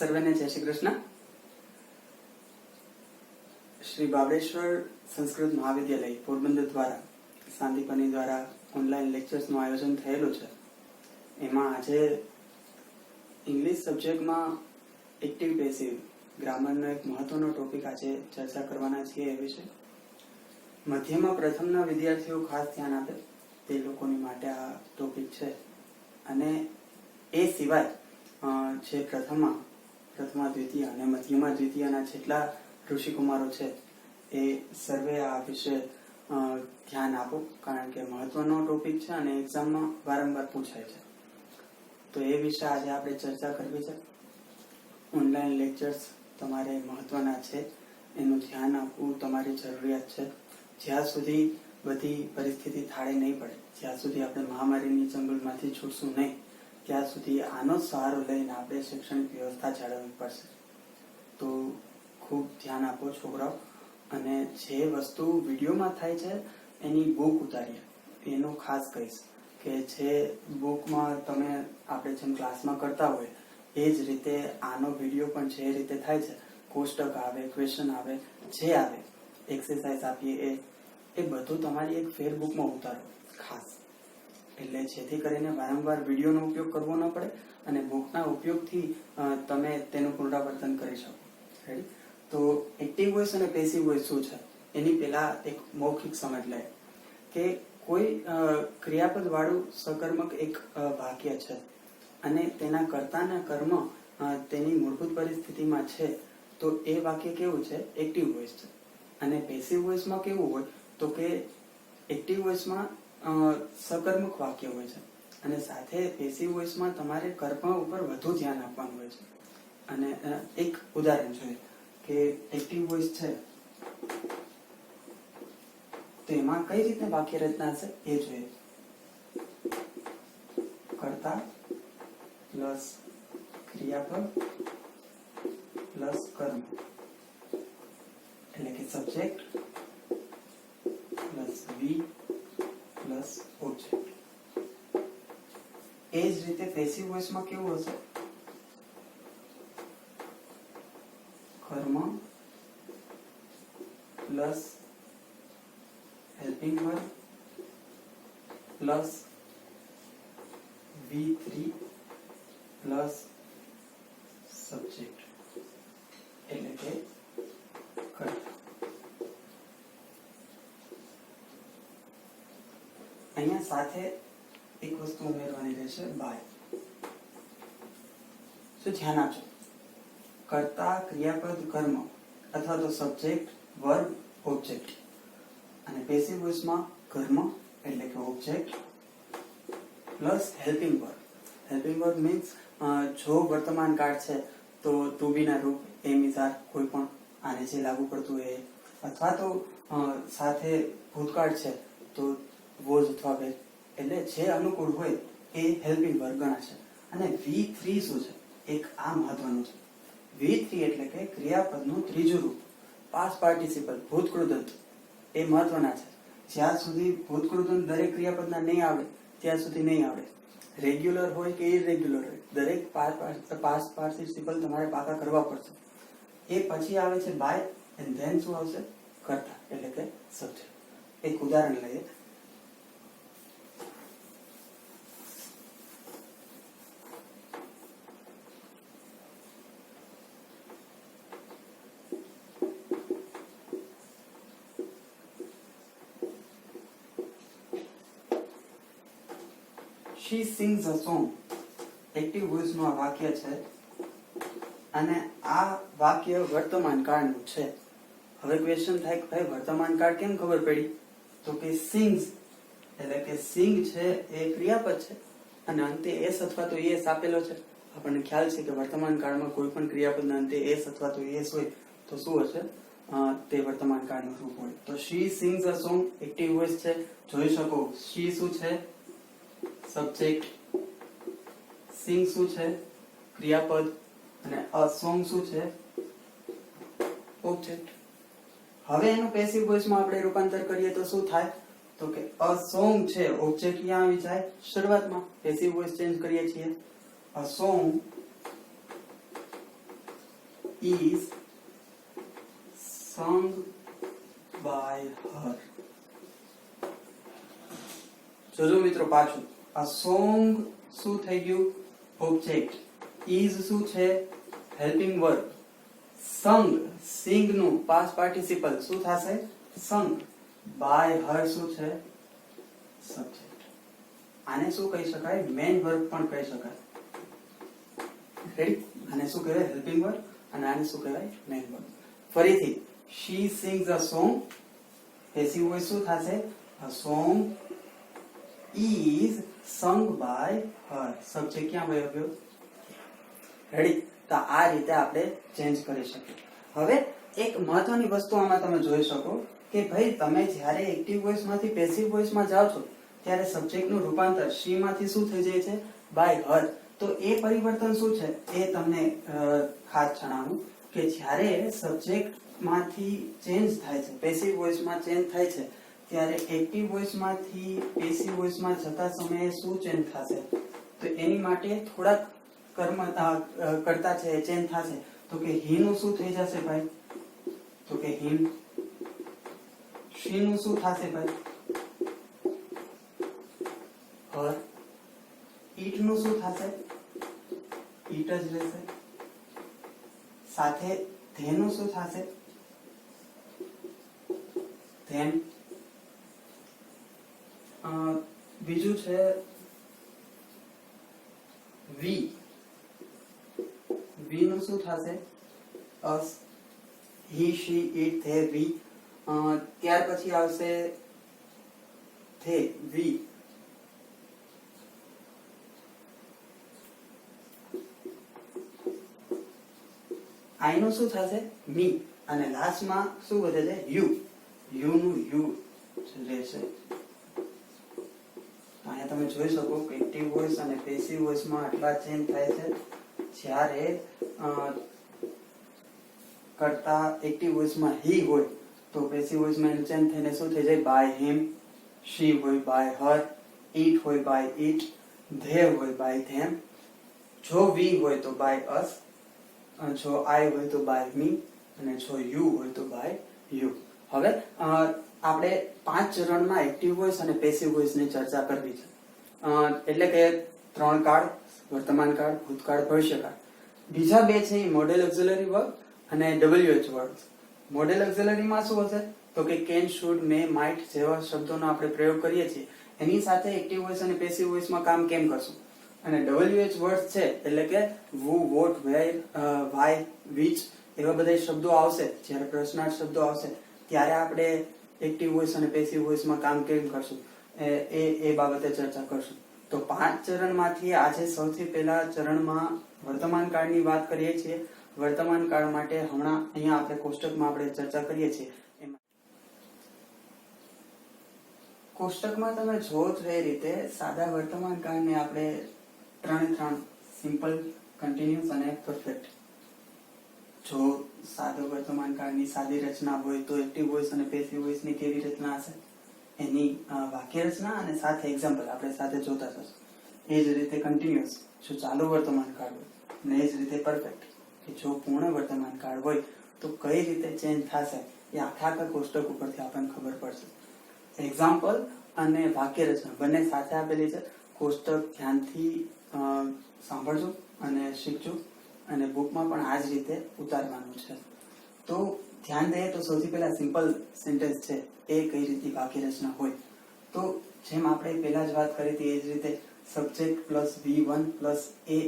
સર્વેને જય શ્રી કૃષ્ણ. શ્રી બાબળેશ્વર સંસ્કૃત મહાવિદ્યાલય પોરબંદર દ્વારા સાંદીપની દ્વારા ઓનલાઈન લેક્ચર્સનું આયોજન થયેલું છે. એમાં આજે ઇંગ્લિશ સબ્જેક્ટમાં એક્ટિવ પેસિવ ગ્રામરનો એક મહત્વનો ટોપિક આજે ચર્ચા કરવાના છીએ એ વિશે. મધ્યમાં પ્રથમના વિદ્યાર્થીઓ ખાસ ધ્યાન આપે તે લોકોની માટે આ ટોપિક છે. અને એ સિવાય જે પ્રથમા દ્વિતીય અને મધ્યમાં દ્વિતીયના જેટલા ઋષિકુમારો છે એ સર્વે આ વિશે ધ્યાન આપો, કારણ કે મહત્વનો ટોપિક છે અને એક્ઝામમાં વારંવાર પૂછાય છે. તો એ વિશે આજે આપણે ચર્ચા કરવી છે. ઓનલાઈન લેક્ચર્સ તમારે મહત્વના છે, એનું ધ્યાન આપવું તમારી જરૂરિયાત છે. જ્યાં સુધી બધી પરિસ્થિતિ થાળે નહીં પડે, જ્યાં સુધી આપણે મહામારીની જંગલમાંથી છૂટશું નહીં, ત્યાં સુધી આનો સહારો લઈને આપણે શૈક્ષણિક વ્યવસ્થા જાળવવી પડશે. તો ખૂબ ધ્યાન આપો છોકરાઓ. અને જે વસ્તુ વિડીયોમાં થાય છે એની બુક ઉતારીએ એનું ખાસ કહીશ કે જે બુકમાં તમે આપણે જેમ ક્લાસમાં કરતા હોય એ જ રીતે આનો વિડીયો પણ જે રીતે થાય છે, કોષ્ટક આવે, ક્વેશ્ચન આવે, જે આવે, એક્સરસાઇઝ આપીએ એ બધું તમારી એક ફેરબુકમાં ઉતારો ખાસ, એટલે જેથી કરીને વારંવાર વિડીયોનો ઉપયોગ કરવો ન પડે અને બુકના ઉપયોગથી તમે તેનું પુનરાવર્તન કરી શકો. રેડી? તો એક્ટિવ વોઇસ અને પેસિવ વોઇસ શું છે એની પહેલા એક મૌખિક સમજ લે કે કોઈ ક્રિયાપદ વાળું સકર્મક એક વાક્ય છે અને તેના કર્તાના કર્મ તેની મૂળભૂત પરિસ્થિતિમાં છે, તો એ વાક્ય કેવું છે? એક્ટિવ વોઇસ છે. અને પેસિવ વોઇસમાં કેવું હોય તો કે એક્ટિવ વોઇસમાં સકર્મક વાક્ય હોય છે અને સાથે પેસિવ વોઇસમાં તમારે કર્મ ઉપર વધુ ધ્યાન આપવાનું હોય છે. અને એક ઉદાહરણ જોઈએ કે એક્ટિવ વોઇસ છે તો એમાં કઈ રીતે વાક્ય રચના છે એ જોઈએ. કર્તા પ્લસ ક્રિયાપદ પ્લસ કર્મ, એટલે કે subject plus V plus object. એ જ રીતે પેસિવ વોઇસમાં કેવું હશે? કર્મ plus helping verb plus V3 plus subject, એટલે કે કર્તા. અહીંયા સાથે એક વસ્તુ ઉમેરવાની રહેશે, બાય. શું ધ્યાન આપજો? કર્તા, ક્રિયાપદ, કર્મ અથવા તો સબ્જેક્ટ, વર્બ, ઓબ્જેક્ટ. અને પેસિવ વોઇસમાં કર્મ એટલે કે object plus helping verb. Helping verb means જો વર્તમાન કાળ છે તો ટુ બી ના રૂપ, એમ ઇઝ આર, કોઈ પણ આને જે લાગુ પડતું એ, અથવા તો સાથે ભૂતકાળ છે તો વોઝ અથવા વેર, એટલે જે અનુકૂળ હોય એ હેલ્પિંગ વર્બ ગણાશે. અને V3 શું છે? એક આ મહત્વનું છે. V3 એટલે કે ક્રિયાપદનું ત્રીજું રૂપ, પાસ્ટ પાર્ટિસિપલ, ભૂતકૃદંત. એ મહત્વના છે. જ્યાં સુધી ભૂતકૃદંત દરેક ક્રિયાપદના નહીં આવડે ત્યાં સુધી નહીં આવડે. રેગ્યુલર હોય કે ઇરેગ્યુલર હોય, દરેક પાસ્ટ પાર્ટિસિપલ તમારે પાકા કરવા પડશે. એ પછી આવે છે બાય, એન્ડ ધેન શું આવશે? કર્તા, એટલે કે સબ્જેક્ટ. એક ઉદાહરણ લઈએ. She sings a song. Active voice નું આ વાક્ય છે અને આ વાક્ય વર્તમાન કાળનું છે. હવે ક્વેશ્ચન થાય કે ભાઈ વર્તમાન કાળ કેમ ખબર પડી? તો કે સિંગ્સ એટલે કે સિંગ છે એ ક્રિયાપદ છે અને અંતે એસ અથવા તો એસ આપેલો છે. આપણને ખ્યાલ છે કે વર્તમાન કાળમાં કોઈ પણ ક્રિયાપદના અંતે એસ અથવા તો એસ હોય તો શું હશે? તે વર્તમાન કાળનું રૂપ હોય. તો she sings a song active voice છે. જોઈ શકો she શું છે? સબ્જેક્ટ. સિંગ શું છે? ક્રિયાપદ. અને અ સોંગ શું છે? ઓબ્જેક્ટ. હવે એનું પેસિવ વોઇસમાં આપણે રૂપાંતર કરીએ તો શું થાય? તો કે અ સોંગ છે, ઓબ્જેક્ટ ક્યાં આવી જાય? શરૂઆતમાં. પેસિવ વોઇસ ચેન્જ કરીએ છીએ. A song is sung by her. જોજો મિત્રો પાછું આ સોંગ શું થઈ ગયું ઓબ્જેક્ટ, ઇઝ શું છે હેલ્પિંગ વર્બ, સંગ સિંગ નું પાસ્ટ પાર્ટિસિપલ શું થશે સંગ, બાય હર શું છે સબ્જેક્ટ. આને શું કહી શકાય મેઇન વર્બ પણ કહી શકાય. રેડી, આને શું કહેવાય હેલ્પિંગ વર્બ અને આને શું કહેવાય મેઇન વર્બ. ફરીથી she sings a song, passive voice શું થશે a song is sung by her, subject ક્યાં વયો ગયો. રેડી, તો આ રીતે આપણે ચેન્જ કરી શકીએ. હવે એક મહત્વની વસ્તુ આમાં તમે જોઈ શકો કે ભાઈ તમે જ્યારે એક્ટિવ વોઇસ માંથી પેસિવ વોઇસ માં જાઓ છો ત્યારે સબ્જેક્ટ નું રૂપાંતર she માંથી શું થઈ જાય છે by her. તો એ પરિવર્તન શું છે એ તમને ખાસ જણાવું કે જ્યારે સબ્જેક્ટ માંથી ચેન્જ થાય છે પેસિવ વોઇસ માં ચેન્જ થાય છે ત્યારે એક્ટિવ વોઇસ માંથી પેસિવ વોઇસ માં જતા સમયે શું ચેન્જ થશે તો એની માટે થોડાક કરતા છે ચેન્જ થશે. તો કે he નું શું થઈ જશે ભાઈ તો કે him, she નું શું થશે ભાઈ her, it નું શું થશે it જ રહેશે, સાથે they નું શું થશે them. બીજું છે we, we નું શું થશે us, he she it they we. ત્યાર પછી આવશે they we, I નું શું થશે me અને લાસ્ટ માં શું વધે છે you, you નું you રહેશે. અહીંયા તમે જોઈ શકો કે એક્ટિવ વોઇસ અને પેસિવ વોઇસ માં આટલા ચેન્જ થાય છે. જ્યારે કરતા એક્ટિવ વોઇસ માં he હોય તો પેસિવ વોઇસ માં એનું ચેન્જ થઈને શું થઈ જાય by him, she હોય by her, it હોય by it, they હોય by them, જો we હોય તો by us, જો I હોય તો by me અને જો you હોય તો by you. હવે આપણે 5 ચરણમાં એક્ટિવ વોઇસ અને પેસિવ વોઇસ ની ચર્ચા કરવી છે. એટલે કે 3 કાળ વર્તમાન કાળ ભૂતકાળ ભવિષ્યકાળ. બીજા 2 છે મોડેલ ઓક્ઝિલરી વર્બ અને WH વર્બ. મોડેલ ઓક્ઝિલરી માં શું હશે તો કે કેન, શુડ, મે, માઇટ જેવા શબ્દોનો આપણે પ્રયોગ કરીએ છીએ એની સાથે એક્ટિવ વોઇસ અને પેસિવ વોઇસ માં કામ કેમ કરશું. અને WH વર્ડ્સ છે એટલે કે who, what, where, why, which એવા બધા શબ્દો આવશે જ્યારે પ્રશ્નાર્થ શબ્દો આવશે ત્યારે આપણે એક્ટિવ વોઇસ અને પેસિવ વોઇસ માં કામ કેમ કરશું એ બાબતે ચર્ચા કરશું. તો 5 ચરણમાંથી આજે સૌથી પહેલા ચરણમાં વર્તમાન કાળની વાત કરીએ છીએ. વર્તમાન કાળ માટે હમણાં અહીંયા આપણે કોષ્ટકમાં આપણે ચર્ચા કરીએ છીએ. કોષ્ટકમાં તમે જો છો એ રીતે સાદા વર્તમાન કાળને આપણે 3 સિમ્પલ, કન્ટિન્યુઅસ અને પરફેક્ટ. જો સાદો વર્તમાન કાળની સાદી રચના હોય તો એક્ટિવ વોઇસ અને પેસિવ વોઇસ ની કેવી રચના હશે એની વાક્ય રચના અને સાથે એક્ઝામ્પલ આપણે સાથે જોતા જશું. એ જ રીતે કન્ટિન્યુઅસ જો ચાલુ વર્તમાન કાળ હોય અને એ જ રીતે પરફેક્ટ કે જો પૂર્ણ વર્તમાન કાળ હોય તો કઈ રીતે ચેન્જ થશે એ આખા કોષ્ટક ઉપરથી આપણને ખબર પડશે. એક્ઝામ્પલ અને વાક્ય રચના બંને સાથે આપેલી છે. કોષ્ટક ધ્યાનથી સાંભળજો અને શીખજો અને બુકમાં પણ આ જ રીતે ઉતારવાનું છે. તો ધ્યાન દઈએ તો સૌથી પહેલા સિમ્પલ સેન્ટેન્સ છે એ કઈ રીતે વાક્ય રચના હોય તો જેમ આપણે પહેલા જ વાત કરી હતી એ જ રીતે સબ્જેક્ટ પ્લસ V1 પ્લસ એ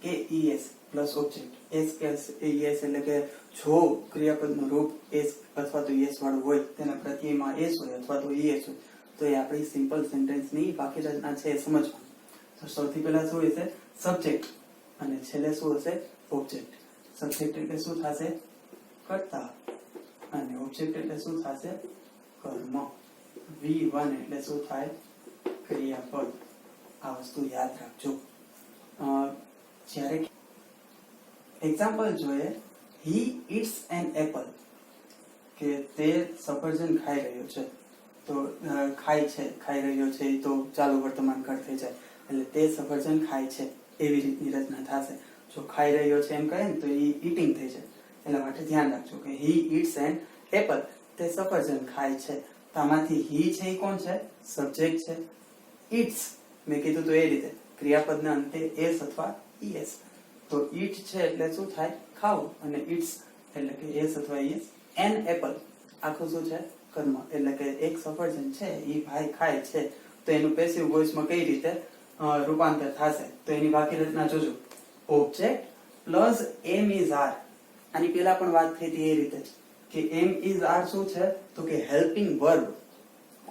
કે ES પ્લસ ઓબ્જેક્ટ. એસ કે ES એટલે કે જો ક્રિયાપદનું રૂપ એસ અથવા તો ES વાળું હોય તેના પ્રત્યયમાં એસ હોય અથવા તો ES હોય તો એ આપણી સિમ્પલ સેન્ટેન્સની વાક્ય રચના છે એ સમજવાનું. તો સૌથી પહેલા શું હશે સબ્જેક્ટ અને છેલ્લે શું હશે ઓબ્જેક્ટ. સબ્જેક્ટ એટલે શું થશે કર્તા અને ઓબ્જેક્ટ એટલે શું થશે કર્મ. V1 એટલે શું થાય ક્રિયાપદ. આ વસ્તુ યાદ રાખજો. જ્યારે એક્ઝામ્પલ જોઈએ he eats an apple કે તે સફરજન ખાઈ રહ્યો છે તો ખાઈ રહ્યો છે તો ચાલુ વર્તમાન કાળ થઈ જાય એટલે તે સફરજન ખાય છે એવી રીતની રચના થશે. જો ખાઈ રહ્યો છે એમ કહે ને તો એ ઈટિંગ થઈ જાય. એટલા માટે ધ્યાન રાખજો કે હી ઈટ્સ એન એપલ, તે સફરજન ખાય છે. તો આમાંથી હી છે એ કોણ છે? સબ્જેક્ટ છે. ઈટ્સ મેં કીધું તો એ રીતે ક્રિયાપદના અંતે એસ અથવા ઈએસ. તો ઈટ છે એટલે શું થાય? ખાવું. અને ઈટ્સ એટલે કે એસ અથવા ઈએસ. એન એપલ આખું શું છે? કર્મ. એટલે કે એક સફરજન છે એ ભાઈ ખાય છે, તો એનું પેસિવ વોઇસમાં કઈ રીતે રૂપાંતર થશે? તો એની બાકી રચના જોજો. Object plus am is are. આની પહેલા પણ વાત થઈ હતી એ રીતે કે એમ ઇઝ આર શું છે? તો કે હેલ્પિંગ વર્બ.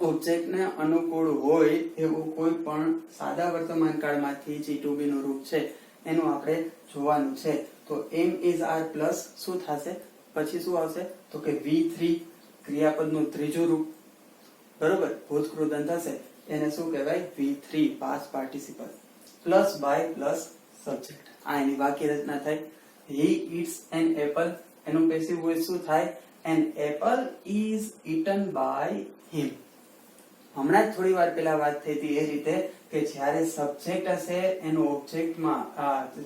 ઓબ્જેક્ટને અનુકૂળ હોય એવું કોઈ પણ સાદા વર્તમાન કાળમાંથી જે ટુ બી નું રૂપ છે એનું આપણે જોવાનું છે. તો એમ ઇઝ આર પ્લસ શું થશે? પછી શું આવશે? તો કે V3 ક્રિયાપદનું ત્રીજું રૂપ, બરોબર, ભૂતકૃદંત થશે. એને શું કહેવાય? V3 past participle plus by plus subject. આ એની વાક્ય રચના થઈ. He eats an apple. એનું પેસિવ વોઇસ શું થાય? An apple is eaten by him. હમણાં જ થોડી વાર પહેલા વાત થઈ હતી એ રીતે કે જ્યારે સબ્જેક્ટ હશે એનું ઓબ્જેક્ટમાં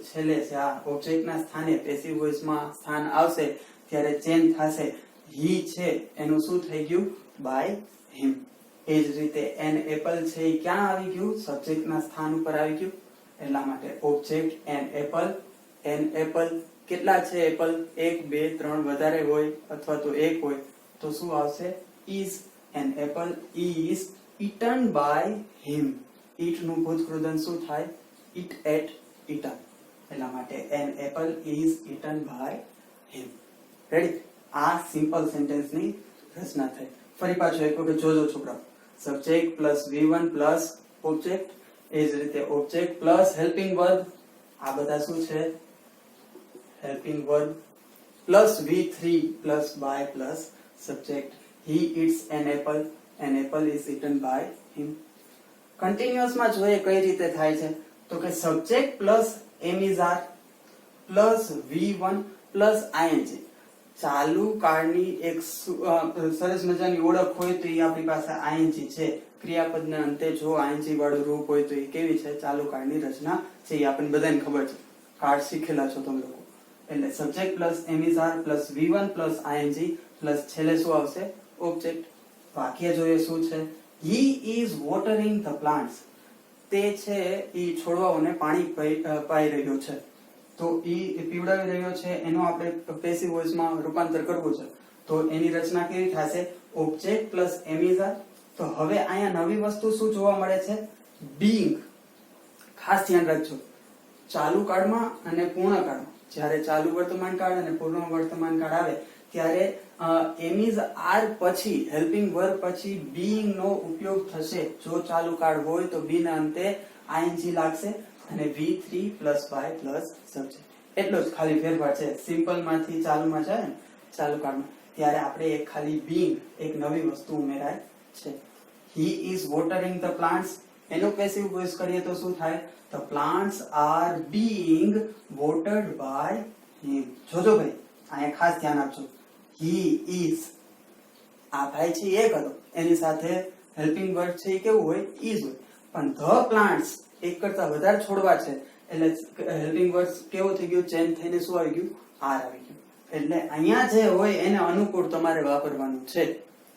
છેલ્લે છે આ ઓબ્જેક્ટના સ્થાને પેસિવ વોઇસમાં સ્થાન આવશે ત્યારે ચેન્જ થશે. હી છે એનું શું થઈ ગયું? બાય હિમ. એ જ રીતે એન એપલ છે એ ક્યાં આવી ગયું? સબ્જેક્ટના સ્થાન ઉપર આવી ગયું. એટલા માટે object an apple. An apple કેટલા છે એપલ? 1 2 3 વધારે હોય અથવા તો એક હોય તો શું આવશે? is. An apple is eaten by him. eat નું ભૂતકૃદંત શું થાય? eat at eaten. એટલા માટે an apple is eaten by him. Ready? આ સિમ્પલ સેન્ટેન્સ ની રચના થઈ. ફરી પાછો એક વખત જોજો છોકરાઓ. Subject plus V1 plus object, એ જ રીતે ઓબ્જેક્ટ પ્લસ હેલ્પિંગ વર્બ. આ બધા શું છે? Helping verb plus V3 plus by plus subject. He eats an apple. An apple is eaten by him. Continuous માં જોઈએ કઈ રીતે થાય છે તો કે subject plus am is are plus V1 plus ING. ચાલુ કાળની એક સરસ મજાની ઓળખ હોય તો એ આપણી પાસે ING છે. ક્રિયાપદના અંતે જો ING વાળું રૂપ હોય તો એ કેવી છે? ચાલુ કાળની રચના છે. એ આપણને બધાને ખબર છે, કાળ શીખેલા છો તમે લોકો. એટલે subject plus am is are plus V1 plus ING plus છેલ્લે શું આવશે? ઓબ્જેક્ટ. વાક્ય જોઈએ શું છે? He is watering the plants. તે છે ઈ છોડવાઓને પાણી પાઈ રહ્યો છે. તો ઈ પીવડાવી રહ્યો છે એનો આપણે પેસિવ વોઇસમાં રૂપાંતર કરવું છે. તો એની રચના કેવી થશે? Object plus am is are. તો હવે અહીંયા નવી વસ્તુ શું જોવા મળે છે? being. ખાસ ધ્યાન રાખજો, ચાલુ કાળમાં અને પૂર્ણ કાળમાં જ્યારે ચાલુ વર્તમાન કાળ અને પૂર્ણ વર્તમાન કાળ આવે ત્યારે એમ ઇઝ આર પછી હેલ્પિંગ વર્બ પછી બીઈંગ નો ઉપયોગ થશે. જો ચાલુ કાળ હોય તો બી ના અંતે ING લાગશે અને V3 plus by plus subject. એટલો જ ખાલી ફેરફાર છે. સિમ્પલ માંથી ચાલુમાં જાય ને ચાલુ કાળમાં ત્યારે આપણે એક ખાલી બીઈંગ એક નવી વસ્તુ ઉમેરાય છે. He is watering the plants. એનો પેસિવ વોઇસ કરીએ તો શું થાય? The plants are being watered by him. જોજો ભાઈ, અહીંયા ખાસ ધ્યાન આપજો. He is. આ ભાઈ છે એ કરો એની સાથે હેલ્પિંગ વર્બ છે એ કેવું હોય? is હોય. પણ the plants એક કરતા વધારે છોડવા છે એટલે હેલ્પિંગ વર્બ કેવો થઈ ગયો? ચેન્જ થઈને શું આવી ગયું? આર આવી ગયું. એટલે અહીંયા જે હોય એને અનુકૂળ તમારે વાપરવાનું છે.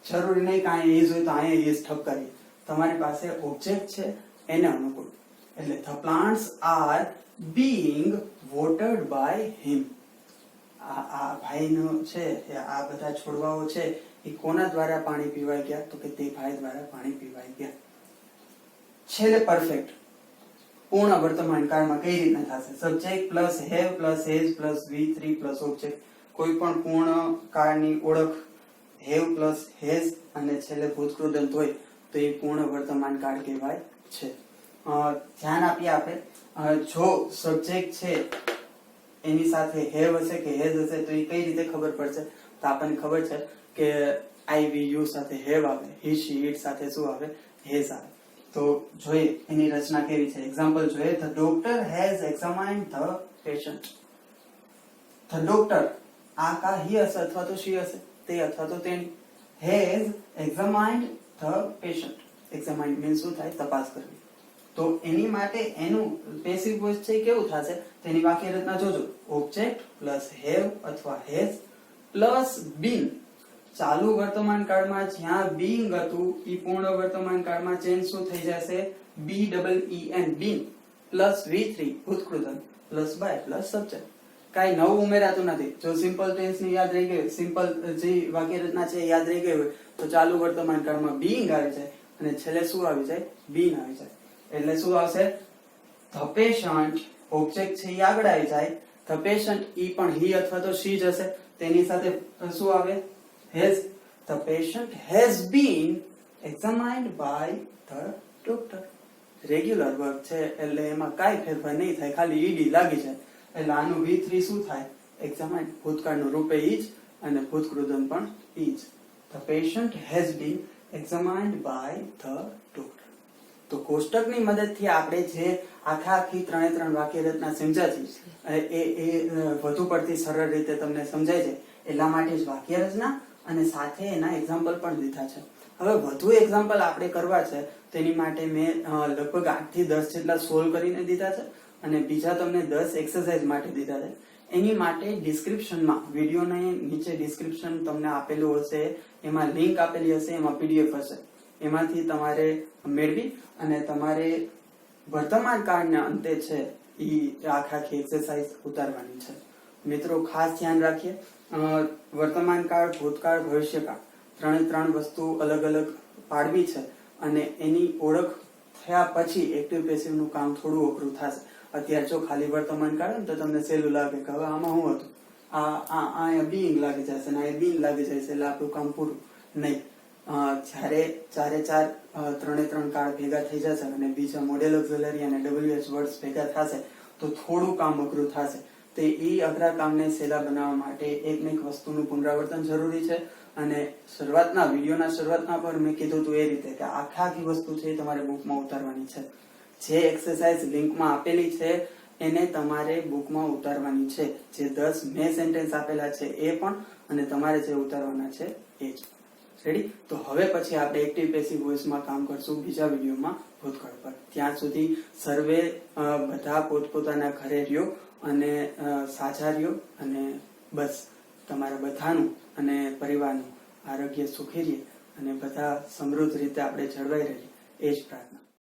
જરૂરી નહીં કે અહીંયા is હોય તો અહીંયા is ઠપ કરીએ. તમારી પાસે ઓબ્જેક્ટ છે એને અનુકૂળ. એટલે the plants are being watered by him. આ ભાઈનો છે આ બધા છોડવાઓ છે એ કોના દ્વારા પાણી પીવાઈ ગયા? તો કે તે ભાઈ દ્વારા પાણી પીવાઈ ગયા. છેલ્લે પરફેક્ટ પૂર્ણ વર્તમાન કાળમાં કઈ રીતના થશે? Subject plus have plus has plus V3 plus object. કોઈ પણ પૂર્ણ કાળની ઓળખ હેવ પ્લસ હેઝ અને છેલ્લે ભૂતકૃદંત હોય તો એ પૂર્ણ વર્તમાન કાળ કહેવાય છે. ધ્યાન આપીએ આપણે, જો સબ્જેક્ટ છે એની સાથે હેવ હશે કે હેઝ હશે તો એ કઈ રીતે ખબર પડશે? તો આપણને ખબર છે કે IVU સાથે હેવ આવે, he she it સાથે શું આવે? હેઝ આવે. તો જોઈએ એની રચના કેવી છે. એક્ઝામ્પલ જોઈએ. The doctor has examined the patient. The doctor આ કા he હશે અથવા તો she હશે, તે અથવા તો તેણી. has examined the patient. examined means શું થાય? તપાસ કરવી. તો એની માટે એનું પેસિવ વોઇસ છે કેવું થશે, તેની વાક્ય રચના જોજો. ઓબ્જેક્ટ પ્લસ હેવ અથવા હેઝ પ્લસ બીન. ચાલુ વર્તમાન કાળમાં જ્યાં બીંગ હતું એ પૂર્ણ વર્તમાન કાળમાં ચેન્જ શું થઈ જશે, BEEN બીન પ્લસ V3 ભૂતકૃતન પ્લસ બાય પ્લસ સબ્જેક્ટ. કાઈ નવું ઉમેરાતું નથી. જો સિમ્પલ ટેન્સ ની યાદ રહી ગયું, સિમ્પલ જે વાક્ય રચના છે યાદ રહી ગઈ હોય તો ચાલુ વર્તમાન કાળમાં બીંગ આવી જાય અને છેલ્લે શું આવી જાય, બીન આવી જાય. એટલે શું આવશે, ધ પેશન્ટ, ઓબ્જેક્ટ છે એ આગળ આવી જાય, ધ પેશન્ટ ઈ પણ હી અથવા તો શી જ હશે, તેની સાથે શું આવે, has. The patient has been examined by the doctor. Regular work છે એટલે એમાં કાઈ ફેરફાર નહીં થાય, ખાલી ઈડી લાગી જાય. એટલે આનું V3 શું થાય, એક્ઝામાઇન્ડ. ભૂતકાળનું રૂપે ઈ જ અને ભૂતકૃદન પણ ઈ જ. The patient has been examined by the doctor. તો કોષ્ટકની મદદથી આપણે જે આખી ત્રણ વાક્ય રચના સમજાતી એ વધુ પડતી સરળ રીતે તમને સમજાય છે. એટલા માટે જ વાક્ય રચના અને સાથે એના એક્ઝામ્પલ પણ દીધા છે. હવે વધુ એક્ઝામ્પલ આપણે કરવા છે તેની માટે મેં લગભગ 8 થી 10 જેટલા સોલ્વ કરીને દીધા છે અને બીજા તમને 10 એક્સરસાઇઝ માટે દીધા છે. એની માટે ડિસ્ક્રિપ્શનમાં, વિડીયોની નીચે ડિસ્ક્રિપ્શન તમને આપેલું હશે, એમાં લિંક આપેલી હશે, એમાં PDF હશે. એમાંથી તમારે મેળવી અને તમારે વર્તમાન કાળના અંતે છે એ આખી એક્સરસાઇઝ ઉતારવાની છે. મિત્રો ખાસ ધ્યાન રાખીએ, વર્તમાન કાળ, ભૂતકાળ, ભવિષ્યકાળ ત્રણ વસ્તુ અલગ અલગ પાડવી છે અને એની ઓળખ થયા પછી એક્ટિવ પેસિવ નું કામ થોડું અઘરું થશે. અત્યારે જો ખાલી વર્તમાન કાળ તો તમને સહેલું લાગે કે હવે આમાં શું હતું, આ બીંગ લાગી જશે ને આ બીંગ લાગી જશે એટલે આપણું કામ પૂરું. નહીં, જ્યારે ત્રણ કાળ ભેગા થઈ જશે અને બીજા મોડેલ ઓક્ઝિલરી અને WH વર્ડ્સ ભેગા થશે તો થોડું કામ અઘરું થશે. તે એ અઘરા કામને સહેલા બનાવવા માટે એક વસ્તુનું પુનરાવર્તન જરૂરી છે. અને વિડીયોના શરૂઆતમાં પણ મેં કીધું હતું એ રીતે કે આખી વસ્તુ છે તમારે બુકમાં ઉતારવાની છે. જે એક્સરસાઇઝ લિંકમાં આપેલી છે એને તમારે બુકમાં ઉતારવાની છે. જે 10 મેં સેન્ટેન્સ આપેલા છે એ પણ અને તમારે જે ઉતારવાના છે એ જ. રેડી? તો હવે પછી આપણે એક્ટિવ પેસિવ વોઇસમાં કામ કરશું બીજા વિડીયોમાં ભૂતકાળ પર. ત્યાં સુધી સર્વે બધા પોતપોતાના ઘરે રહ્યો અને સાજા રહ્યો અને બસ તમારા બધાનું અને પરિવારનું આરોગ્ય સુખી રહે અને બધા સમૃદ્ધ રીતે આપણે જળવાઈ રહીએ એ જ પ્રાર્થના.